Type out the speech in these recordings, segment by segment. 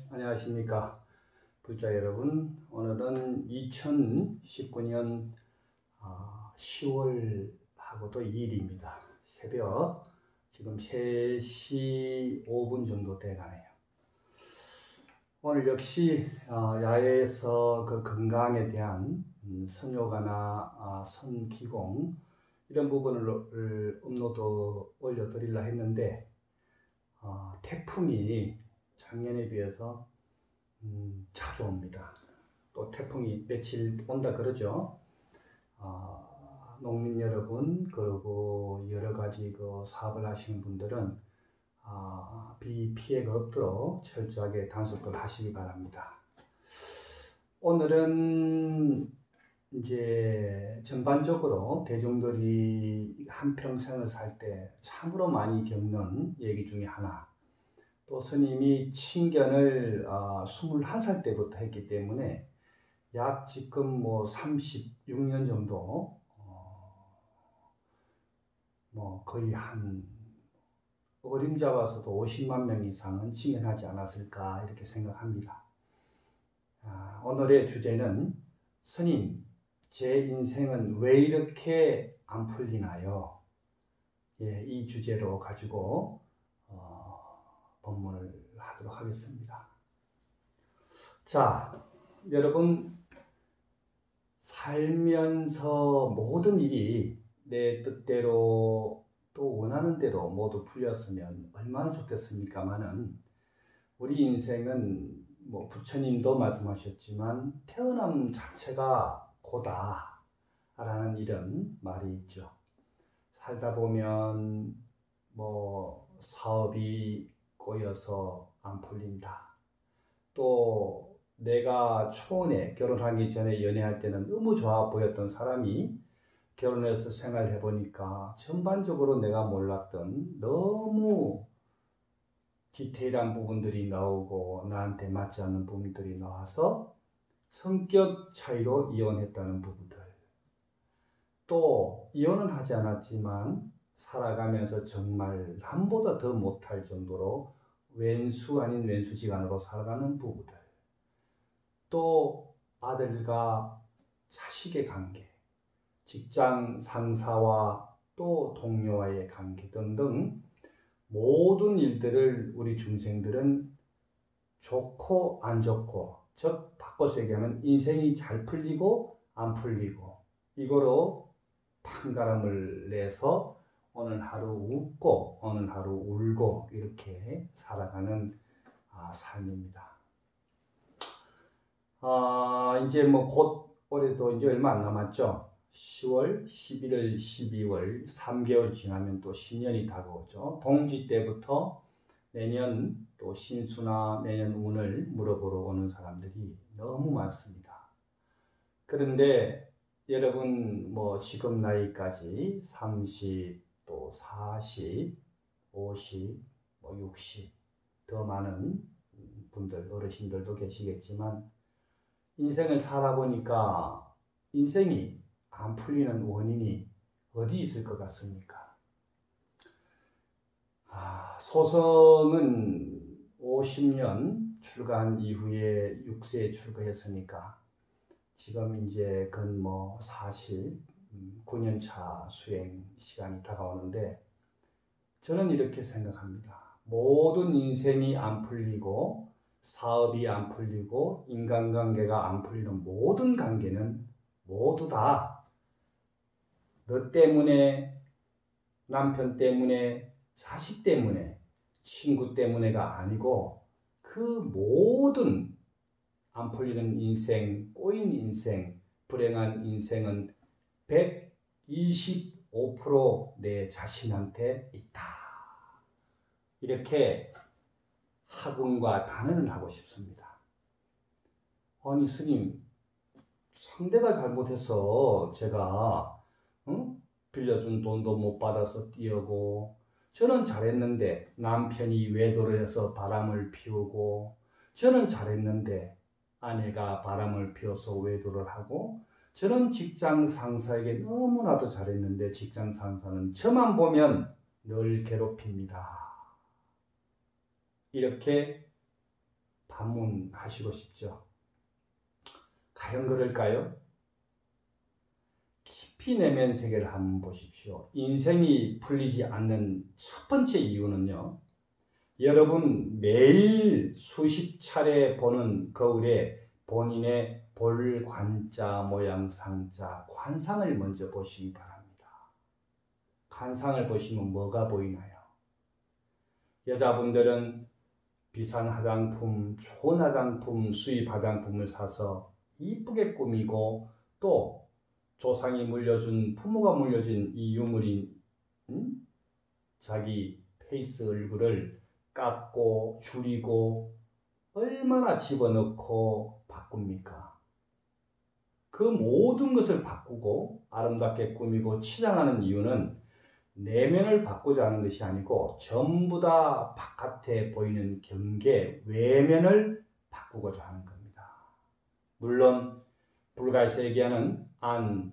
안녕하십니까. 불자 여러분. 오늘은 2019년 10월하고도 2일입니다. 새벽 지금 3시 5분 정도 돼가네요. 오늘 역시 야외에서 그 건강에 대한 선요가나 선기공 이런 부분을 업로드 올려드리려 했는데 태풍이 작년에 비해서 자주 옵니다. 또 태풍이 며칠 온다 그러죠. 농민 여러분, 그리고 여러 가지 그 사업을 하시는 분들은 비 피해가 없도록 철저하게 단속을 하시기 바랍니다. 오늘은 이제 전반적으로 대중들이 한평생을 살 때 참으로 많이 겪는 얘기 중에 하나, 또 스님이 친견을 21살 때부터 했기 때문에 약 지금 36년 정도 거의 한 어림잡 아서도 50만 명 이상은 친견하지 않았을까 이렇게 생각합니다. 오늘의 주제는 스님, 제 인생은 왜 이렇게 안 풀리나요? 이 주제로 가지고 법문을 하도록 하겠습니다. 자, 여러분, 살면서 모든 일이 내 뜻대로 또 원하는 대로 모두 풀렸으면 얼마나 좋겠습니까마는, 우리 인생은 부처님도 말씀하셨지만 태어남 자체가 고다 라는 이런 말이 있죠. 살다 보면 사업이 꼬여서 안 풀린다. 또 내가 초혼에 결혼하기 전에 연애할 때는 너무 좋아 보였던 사람이 결혼해서 생활해 보니까 전반적으로 내가 몰랐던 너무 디테일한 부분들이 나오고 나한테 맞지 않는 부분들이 나와서 성격 차이로 이혼했다는 부분들, 또 이혼은 하지 않았지만 살아가면서 정말 남보다 더 못할 정도로 왼수 아닌 왼수지간으로 살아가는 부부들, 또 아들과 자식의 관계, 직장 상사와 또 동료와의 관계 등등 모든 일들을 우리 중생들은 좋고 안 좋고, 즉 바꿔서 얘기하면 인생이 잘 풀리고 안 풀리고 이거로 판가름을 내서 오늘 하루 웃고 오늘 하루 울고 이렇게 살아가는 삶입니다. 이제 곧 올해도 이제 얼마 안 남았죠. 10월, 11월, 12월 3개월 지나면 또 신년이 다가오죠. 동지 때부터 내년 또 신수나 내년 운을 물어보러 오는 사람들이 너무 많습니다. 그런데 여러분 지금 나이까지 30, 또 40, 50, 60 더 많은 분들, 어르신들도 계시겠지만 인생을 살아보니까 인생이 안 풀리는 원인이 어디 있을 것 같습니까? 소성은 50년 출가한 이후에 6세에 출가했으니까 지금 이제 근 49년차 수행 시간이 다가오는데, 저는 이렇게 생각합니다. 모든 인생이 안 풀리고 사업이 안 풀리고 인간관계가 안 풀리는 모든 관계는 모두 다 너 때문에, 남편 때문에, 자식 때문에, 친구 때문에가 아니고, 그 모든 안 풀리는 인생, 꼬인 인생, 불행한 인생은 125% 내 자신한테 있다. 이렇게 학응과 단언을 하고 싶습니다. 아니 스님, 상대가 잘못해서 제가 빌려준 돈도 못 받아서 띄우고, 저는 잘했는데 남편이 외도를 해서 바람을 피우고, 저는 잘했는데 아내가 바람을 피워서 외도를 하고, 저는 직장 상사에게 너무나도 잘했는데 직장 상사는 저만 보면 늘 괴롭힙니다. 이렇게 반문하시고 싶죠. 과연 그럴까요? 깊이 내면 세계를 한번 보십시오. 인생이 풀리지 않는 첫 번째 이유는요. 여러분 매일 수십 차례 보는 거울에 본인의 볼 관자, 모양, 상자, 관상을 먼저 보시기 바랍니다. 관상을 보시면 뭐가 보이나요? 여자분들은 비싼 화장품, 좋은 화장품, 수입 화장품을 사서 이쁘게 꾸미고 또 조상이 물려준, 부모가 물려준 이 유물인 자기 페이스 얼굴을 깎고 줄이고 얼마나 집어넣고 바꿉니까? 그 모든 것을 바꾸고 아름답게 꾸미고 치장하는 이유는 내면을 바꾸자 하는 것이 아니고 전부 다 바깥에 보이는 경계, 외면을 바꾸고자 하는 겁니다. 물론 불가에서 얘기하는 안,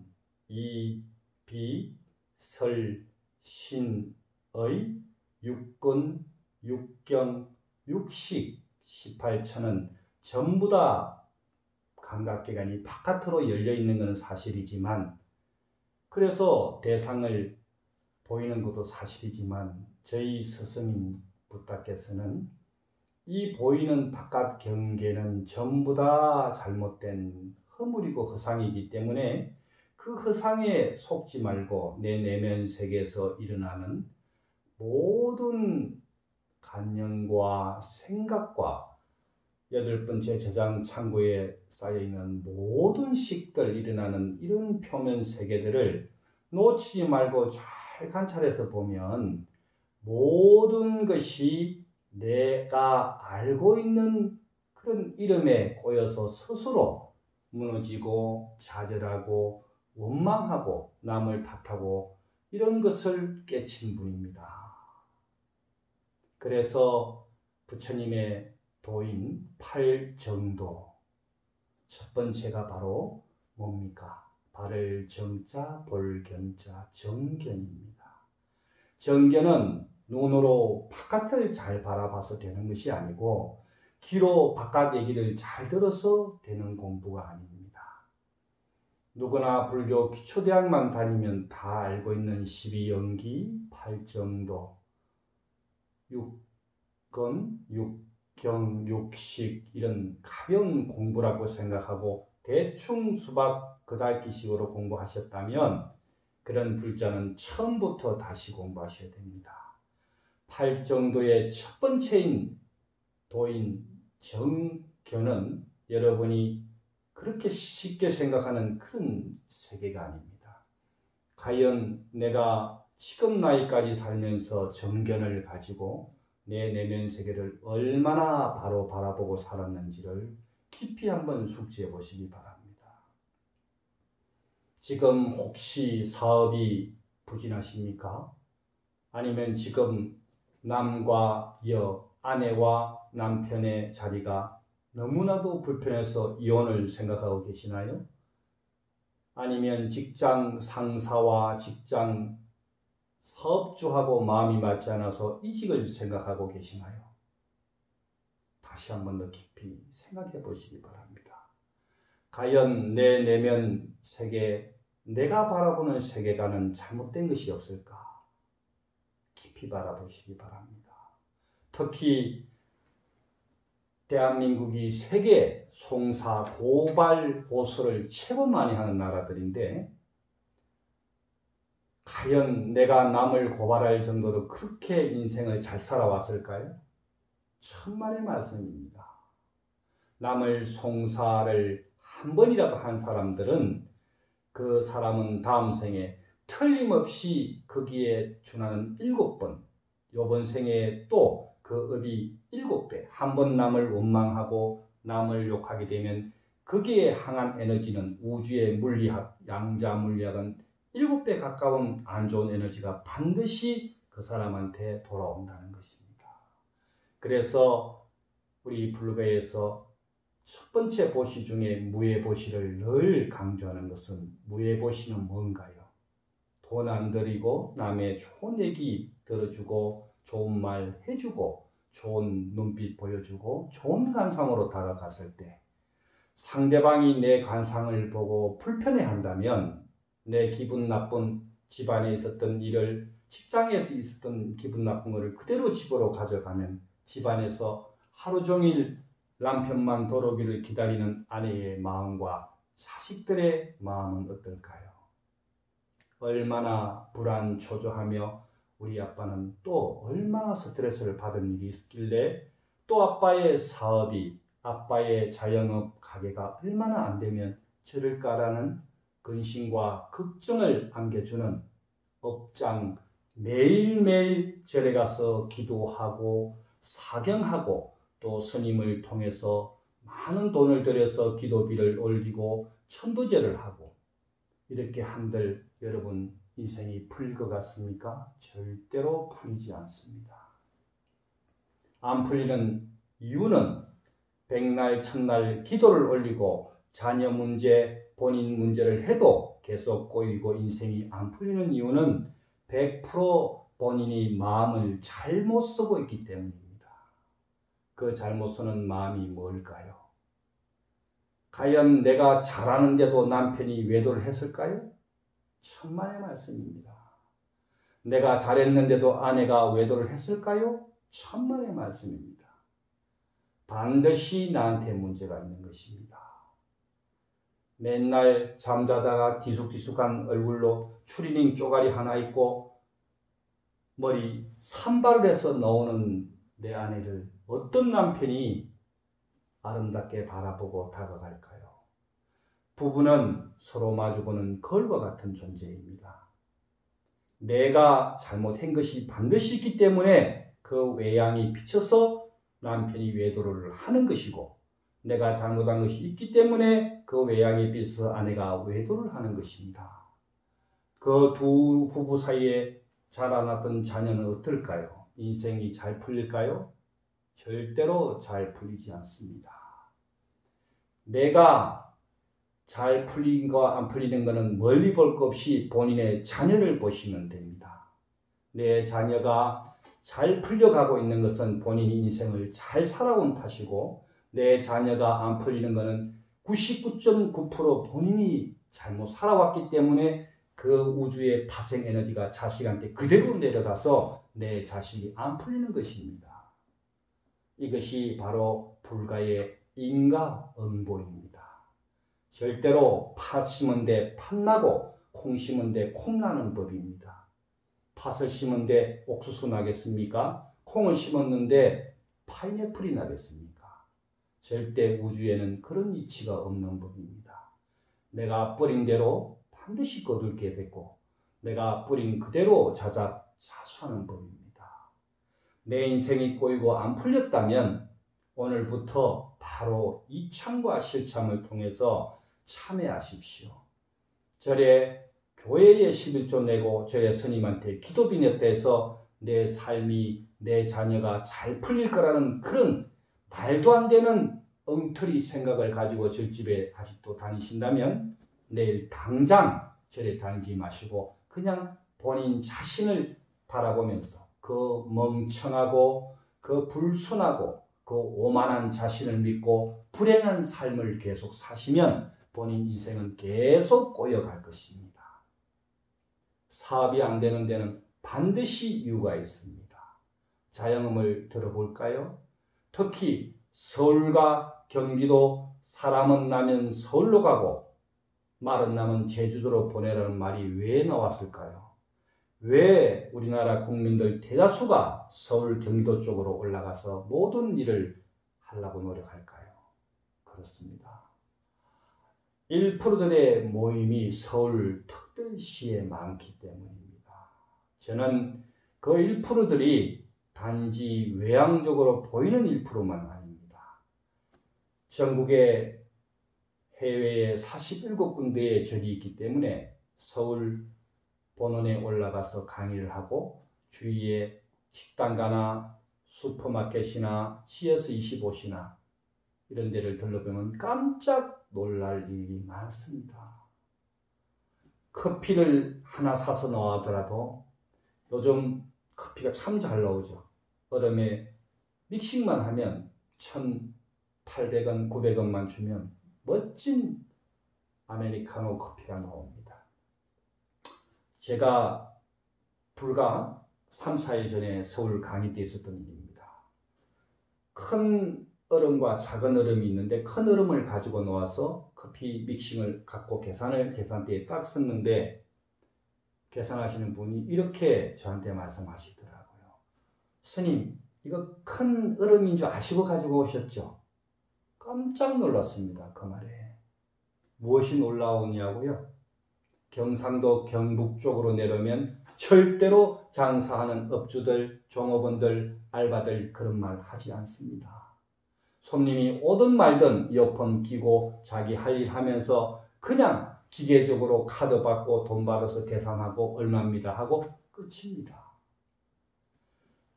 이, 비, 설, 신, 의, 육근, 육경, 육식, 18천은 전부 다 감각기관이 바깥으로 열려있는 것은 사실이지만 그래서 대상을 보이는 것도 사실이지만 저희 스승인 부다께서는 이 보이는 바깥 경계는 전부 다 잘못된 허물이고 허상이기 때문에 그 허상에 속지 말고 내 내면 세계에서 일어나는 모든 감정과 생각과 여덟 번째 저장 창고에 쌓여있는 모든 식들 일어나는 이런 표면 세계들을 놓치지 말고 잘 관찰해서 보면 모든 것이 내가 알고 있는 그런 이름에 꼬여서 스스로 무너지고 좌절하고 원망하고 남을 탓하고 이런 것을 깨친 분입니다. 그래서 부처님의 도인 팔정도 첫 번째가 바로 뭡니까? 발을 정자, 볼 견자, 정견입니다. 정견은 눈으로 바깥을 잘 바라봐서 되는 것이 아니고 귀로 바깥 얘기를 잘 들어서 되는 공부가 아닙니다. 누구나 불교 기초대학만 다니면 다 알고 있는 12연기, 팔정도, 육건, 육경, 육식 이런 가벼운 공부라고 생각하고 대충 수박 그달기식으로 공부하셨다면 그런 불자는 처음부터 다시 공부하셔야 됩니다. 팔정도의 첫 번째인 도인 정견은 여러분이 그렇게 쉽게 생각하는 그런 세계가 아닙니다. 과연 내가 지금 나이까지 살면서 정견을 가지고 내 내면 세계를 얼마나 바로 바라보고 살았는지를 깊이 한번 숙지해 보시기 바랍니다. 지금 혹시 사업이 부진하십니까? 아니면 지금 남과 여, 아내와 남편의 자리가 너무나도 불편해서 이혼을 생각하고 계시나요? 아니면 직장 상사와 직장 사업주하고 마음이 맞지 않아서 이직을 생각하고 계시나요? 다시 한번 더 깊이 생각해 보시기 바랍니다. 과연 내 내면 세계, 내가 바라보는 세계관은 잘못된 것이 없을까? 깊이 바라보시기 바랍니다. 특히 대한민국이 세계 송사, 고발, 고소를 최고 많이 하는 나라들인데 과연 내가 남을 고발할 정도로 그렇게 인생을 잘 살아왔을까요? 천만의 말씀입니다. 남을 송사를 한 번이라도 한 사람들은 그 사람은 다음 생에 틀림없이 거기에 준하는 7번, 이번 생에 또 그 업이 7배, 한 번 남을 원망하고 남을 욕하게 되면 거기에 항한 에너지는 우주의 물리학, 양자 물리학은 7배 가까운 안 좋은 에너지가 반드시 그 사람한테 돌아온다는 것입니다. 그래서 우리 불교에서 첫 번째 보시 중에 무예보시를 늘 강조하는 것은 무예보시는 뭔가요? 돈 안 들이고 남의 좋은 얘기 들어주고 좋은 말 해주고 좋은 눈빛 보여주고 좋은 관상으로 다가갔을 때 상대방이 내 관상을 보고 불편해한다면 내 기분 나쁜 집안에 있었던 일을 직장에서 있었던 기분 나쁜 것을 그대로 집으로 가져가면 집안에서 하루 종일 남편만 돌아오기를 기다리는 아내의 마음과 자식들의 마음은 어떨까요? 얼마나 불안초조하며 우리 아빠는 또 얼마나 스트레스를 받은 일이 있길래 또 아빠의 사업이 아빠의 자영업 가게가 얼마나 안 되면 저럴까라는 근심과 걱정을 안겨주는 업장 매일매일 절에 가서 기도하고 사경하고 또 스님을 통해서 많은 돈을 들여서 기도비를 올리고 천도제를 하고 이렇게 한들 여러분 인생이 풀릴 것 같습니까? 절대로 풀리지 않습니다. 안 풀리는 이유는 백날 천날 기도를 올리고 자녀 문제, 본인 문제를 해도 계속 꼬이고 인생이 안 풀리는 이유는 100% 본인이 마음을 잘못 쓰고 있기 때문입니다. 그 잘못 쓰는 마음이 뭘까요? 과연 내가 잘하는데도 남편이 외도를 했을까요? 천만의 말씀입니다. 내가 잘했는데도 아내가 외도를 했을까요? 천만의 말씀입니다. 반드시 나한테 문제가 있는 것입니다. 맨날 잠자다가 뒤숭뒤숭한 얼굴로 추리닝 쪼가리 하나 입고 머리 산발을 해서 나오는 내 아내를 어떤 남편이 아름답게 바라보고 다가갈까요? 부부는 서로 마주보는 거울과 같은 존재입니다. 내가 잘못한 것이 반드시 있기 때문에 그 외양이 비쳐서 남편이 외도를 하는 것이고 내가 잘못한 것이 있기 때문에 그 외양에 비춰서 아내가 외도를 하는 것입니다. 그 두 부부 사이에 자라났던 자녀는 어떨까요? 인생이 잘 풀릴까요? 절대로 잘 풀리지 않습니다. 내가 잘 풀린 거 안 풀리는 것은 멀리 볼 것 없이 본인의 자녀를 보시면 됩니다. 내 자녀가 잘 풀려가고 있는 것은 본인이 인생을 잘 살아온 탓이고 내 자녀가 안 풀리는 것은 99.9% 본인이 잘못 살아왔기 때문에 그 우주의 파생 에너지가 자식한테 그대로 내려가서 내 자식이 안 풀리는 것입니다. 이것이 바로 불가의 인과응보입니다. 절대로 팥 심은 데 팥 나고 콩 심은 데 콩 나는 법입니다. 팥을 심은 데 옥수수 나겠습니까? 콩을 심었는데 파인애플이 나겠습니까? 절대 우주에는 그런 이치가 없는 법입니다. 내가 뿌린 대로 반드시 거둘게 됐고 내가 뿌린 그대로 자작자수하는 법입니다. 내 인생이 꼬이고 안 풀렸다면 오늘부터 바로 이 참과 실참을 통해서 참회하십시오. 절에 교회에 11조 내고 저의 스님한테 기도비 냈다 해서 내 삶이 내 자녀가 잘 풀릴 거라는 그런 말도 안 되는 엉터리 생각을 가지고 절집에 아직도 다니신다면 내일 당장 절에 다니지 마시고 그냥 본인 자신을 바라보면서 그 멍청하고 그 불순하고 그 오만한 자신을 믿고 불행한 삶을 계속 사시면 본인 인생은 계속 꼬여갈 것입니다. 사업이 안 되는 데는 반드시 이유가 있습니다. 자영음을 들어볼까요? 특히 서울과 경기도 사람은 나면 서울로 가고 말은 나면 제주도로 보내라는 말이 왜 나왔을까요? 왜 우리나라 국민들 대다수가 서울 경기도 쪽으로 올라가서 모든 일을 하려고 노력할까요? 그렇습니다. 1%들의 모임이 서울 특별시에 많기 때문입니다. 저는 그 1%들이 단지 외향적으로 보이는 1%만 아닙니다. 전국의 해외에 47군데의 절이 있기 때문에 서울 본원에 올라가서 강의를 하고 주위에 식당가나 슈퍼마켓이나 CS25시나 이런 데를 들러보면 깜짝 놀랄 일이 많습니다. 커피를 하나 사서 넣어더라도 요즘 커피가 참 잘 나오죠. 얼음에 믹싱만 하면 1,800원, 900원만 주면 멋진 아메리카노 커피가 나옵니다. 제가 불과 3, 4일 전에 서울 강의 때 있었던 일입니다. 큰 얼음과 작은 얼음이 있는데 큰 얼음을 가지고 나와서 커피 믹싱을 갖고 계산대에 딱 썼는데 계산하시는 분이 이렇게 저한테 말씀하시더라고요. 스님, 이거 큰 얼음인 줄 아시고 가지고 오셨죠? 깜짝 놀랐습니다. 그 말에. 무엇이 놀라우냐고요? 경상도 경북 쪽으로 내려오면 절대로 장사하는 업주들, 종업원들, 알바들 그런 말 하지 않습니다. 손님이 오든 말든 이어폰 끼고 자기 할 일 하면서 그냥 기계적으로 카드 받고 돈 받아서 계산하고 얼마입니다 하고 끝입니다.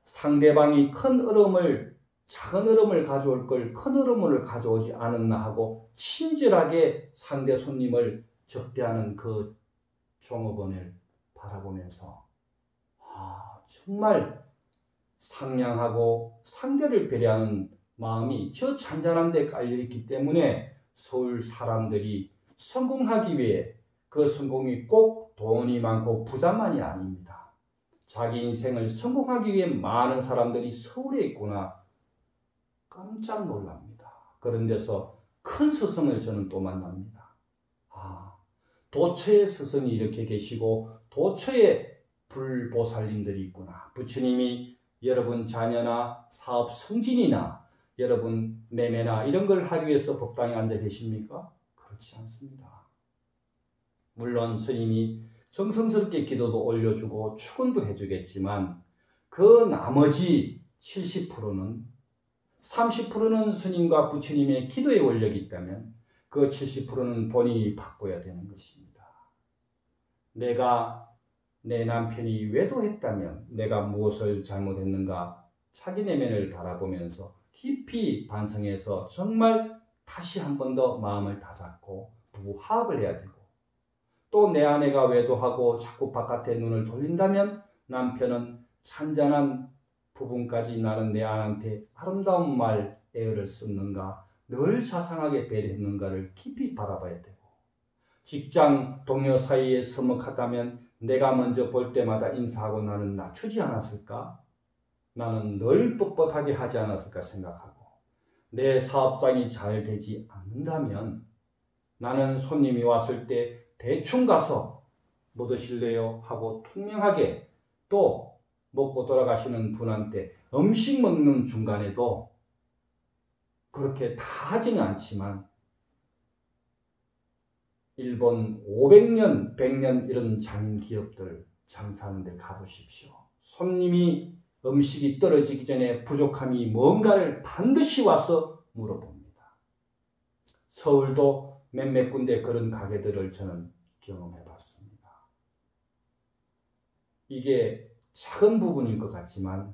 상대방이 큰 얼음을 작은 얼음을 가져올 걸 큰 얼음을 가져오지 않았나 하고 친절하게 상대 손님을 접대하는 그 종업원을 바라보면서 정말 상냥하고 상대를 배려하는 마음이 저 잔잔한 데 깔려있기 때문에 서울 사람들이 성공하기 위해 그 성공이 꼭 돈이 많고 부자만이 아닙니다. 자기 인생을 성공하기 위해 많은 사람들이 서울에 있구나 깜짝 놀랍니다. 그런 데서 큰 스승을 저는 또 만납니다. 도처에 스승이 이렇게 계시고 도처에 불보살님들이 있구나. 부처님이 여러분 자녀나 사업 승진이나 여러분 매매나 이런 걸 하기 위해서 법당에 앉아 계십니까? 그렇지 않습니다. 물론 스님이 정성스럽게 기도도 올려주고 축원도 해주겠지만 그 나머지 70%는 30%는 스님과 부처님의 기도에 원력이 있다면 그 70%는 본인이 바꿔야 되는 것입니다. 내가 내 남편이 외도했다면 내가 무엇을 잘못했는가 자기 내면을 바라보면서 깊이 반성해서 정말 다시 한 번 더 마음을 다잡고 부부 화합을 해야 되고 또 내 아내가 외도하고 자꾸 바깥에 눈을 돌린다면 남편은 찬잔한 부분까지 나는 내 아내한테 아름다운 말 애를 썼는가 늘 자상하게 배려했는가를 깊이 바라봐야 되고 직장 동료 사이에 서먹하다면 내가 먼저 볼 때마다 인사하고 나는 낮추지 않았을까? 나는 늘 뻣뻣하게 하지 않았을까 생각하고 내 사업장이 잘 되지 않는다면 나는 손님이 왔을 때 대충 가서 뭐 드실래요? 하고 투명하게 또 먹고 돌아가시는 분한테 음식 먹는 중간에도 그렇게 다 하지는 않지만 일본 500년, 100년 이런 장기업들 장사하는 데 가보십시오. 손님이 음식이 떨어지기 전에 부족함이 뭔가를 반드시 와서 물어봅니다. 서울도 몇몇 군데 그런 가게들을 저는 경험해 봤습니다. 이게 작은 부분일 것 같지만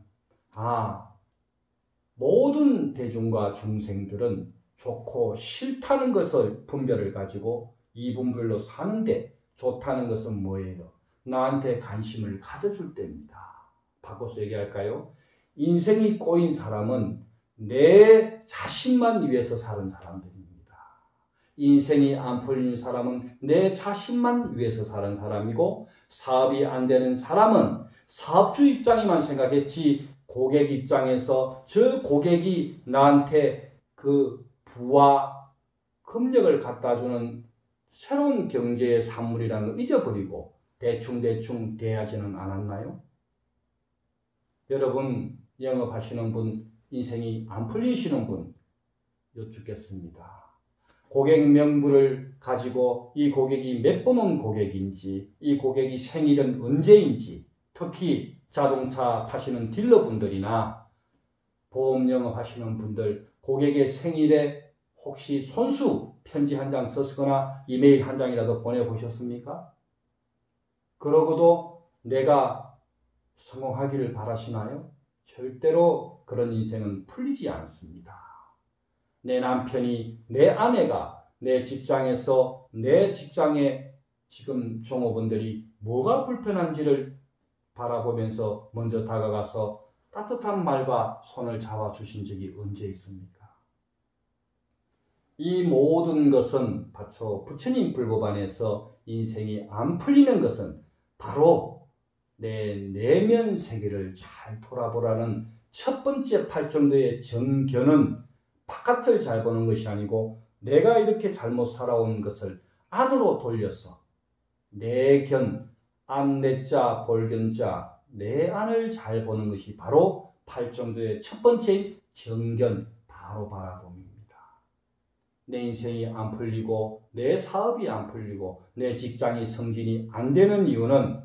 모든 대중과 중생들은 좋고 싫다는 것을 분별을 가지고 이분별로 사는데 좋다는 것은 뭐예요? 나한테 관심을 가져줄 때입니다. 바꿔서 얘기할까요? 인생이 꼬인 사람은 내 자신만 위해서 사는 사람들입니다. 인생이 안 풀리는 사람은 내 자신만 위해서 사는 사람이고 사업이 안 되는 사람은 사업주 입장에만 생각했지 고객 입장에서 저 고객이 나한테 그 부와 금력을 갖다 주는 새로운 경제의 산물이라는 걸 잊어버리고 대충 대하지는 않았나요? 여러분 영업하시는 분, 인생이 안 풀리시는 분 여쭙겠습니다. 고객 명부를 가지고 이 고객이 몇 번 온 고객인지, 이 고객이 생일은 언제인지, 특히 자동차 타시는 딜러분들이나 보험 영업하시는 분들 고객의 생일에 혹시 손수 편지 한 장 썼거나 이메일 한 장이라도 보내보셨습니까? 그러고도 내가 성공하기를 바라시나요? 절대로 그런 인생은 풀리지 않습니다. 내 남편이, 내 아내가 내 직장에서 내 직장에 지금 종업원들이 뭐가 불편한지를 바라보면서 먼저 다가가서 따뜻한 말과 손을 잡아주신 적이 언제 있습니까? 이 모든 것은 바쳐 부처님 불법 안에서 인생이 안 풀리는 것은 바로 내 내면 세계를 잘 돌아보라는 첫 번째 팔정도의 정견은 바깥을 잘 보는 것이 아니고 내가 이렇게 잘못 살아온 것을 안으로 돌려서 내 견, 안내자, 볼견자, 내 안을 잘 보는 것이 바로 팔정도의 첫 번째 정견, 바로 바라봄입니다. 내 인생이 안 풀리고 내 사업이 안 풀리고 내 직장이 승진이 안 되는 이유는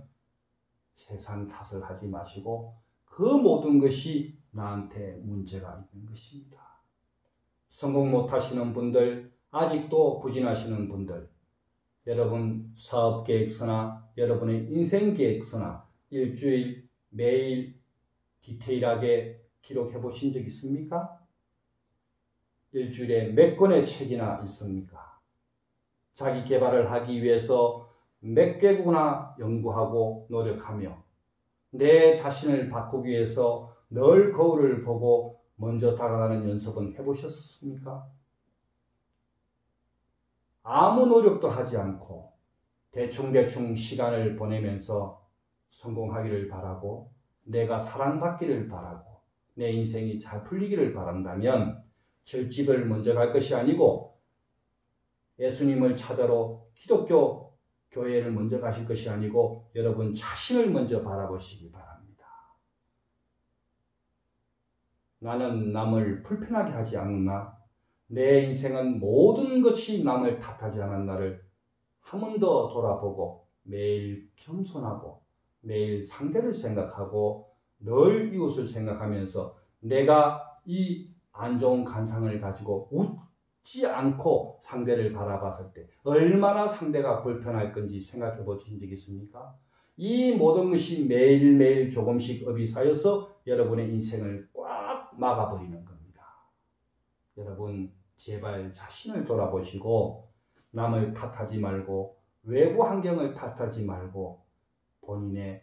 세상 탓을 하지 마시고 그 모든 것이 나한테 문제가 있는 것입니다. 성공 못하시는 분들, 아직도 부진하시는 분들, 여러분 사업계획서나 여러분의 인생계획서나 일주일, 매일 디테일하게 기록해 보신 적 있습니까? 일주일에 몇 권의 책이나 읽습니까? 자기 개발을 하기 위해서 몇 개구나 연구하고 노력하며 내 자신을 바꾸기 위해서 늘 거울을 보고 먼저 다가가는 연습은 해보셨습니까? 아무 노력도 하지 않고 대충대충 시간을 보내면서 성공하기를 바라고 내가 사랑받기를 바라고 내 인생이 잘 풀리기를 바란다면 절집을 먼저 갈 것이 아니고 예수님을 찾아러 기독교 교회를 먼저 가실 것이 아니고 여러분 자신을 먼저 바라보시기 바랍니다. 나는 남을 불편하게 하지 않나? 내 인생은 모든 것이 남을 탓하지 않았나를 한 번 더 돌아보고 매일 겸손하고 매일 상대를 생각하고 늘 이웃을 생각하면서 내가 이 안 좋은 관상을 가지고 웃지 않고 상대를 바라봤을 때 얼마나 상대가 불편할 건지 생각해 보신 적 있습니까? 이 모든 것이 매일매일 조금씩 업이 쌓여서 여러분의 인생을 꽉 막아버리는 겁니다. 여러분 제발 자신을 돌아보시고 남을 탓하지 말고 외부 환경을 탓하지 말고 본인의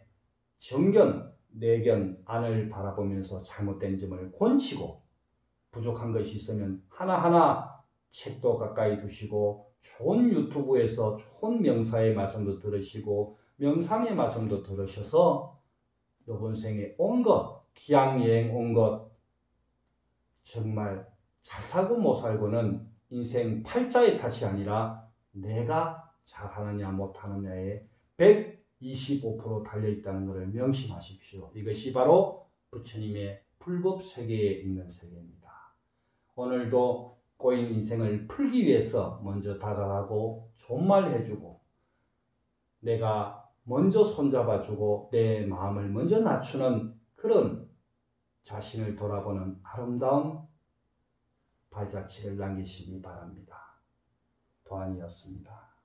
정견, 내견, 안을 바라보면서 잘못된 점을 고치고 부족한 것이 있으면 하나하나 책도 가까이 두시고 좋은 유튜브에서 좋은 명사의 말씀도 들으시고 명상의 말씀도 들으셔서 이번 생에 온 것, 기양여행 온 것 정말 잘 살고 못 살고는 인생 팔자의 탓이 아니라 내가 잘하느냐 못하느냐에 125% 달려있다는 것을 명심하십시오. 이것이 바로 부처님의 불법 세계에 있는 세계입니다. 오늘도 꼬인 인생을 풀기 위해서 먼저 다가가고 좋은 말 해주고 내가 먼저 손잡아주고 내 마음을 먼저 낮추는 그런 자신을 돌아보는 아름다운 발자취를 남기시기 바랍니다. 도안이었습니다.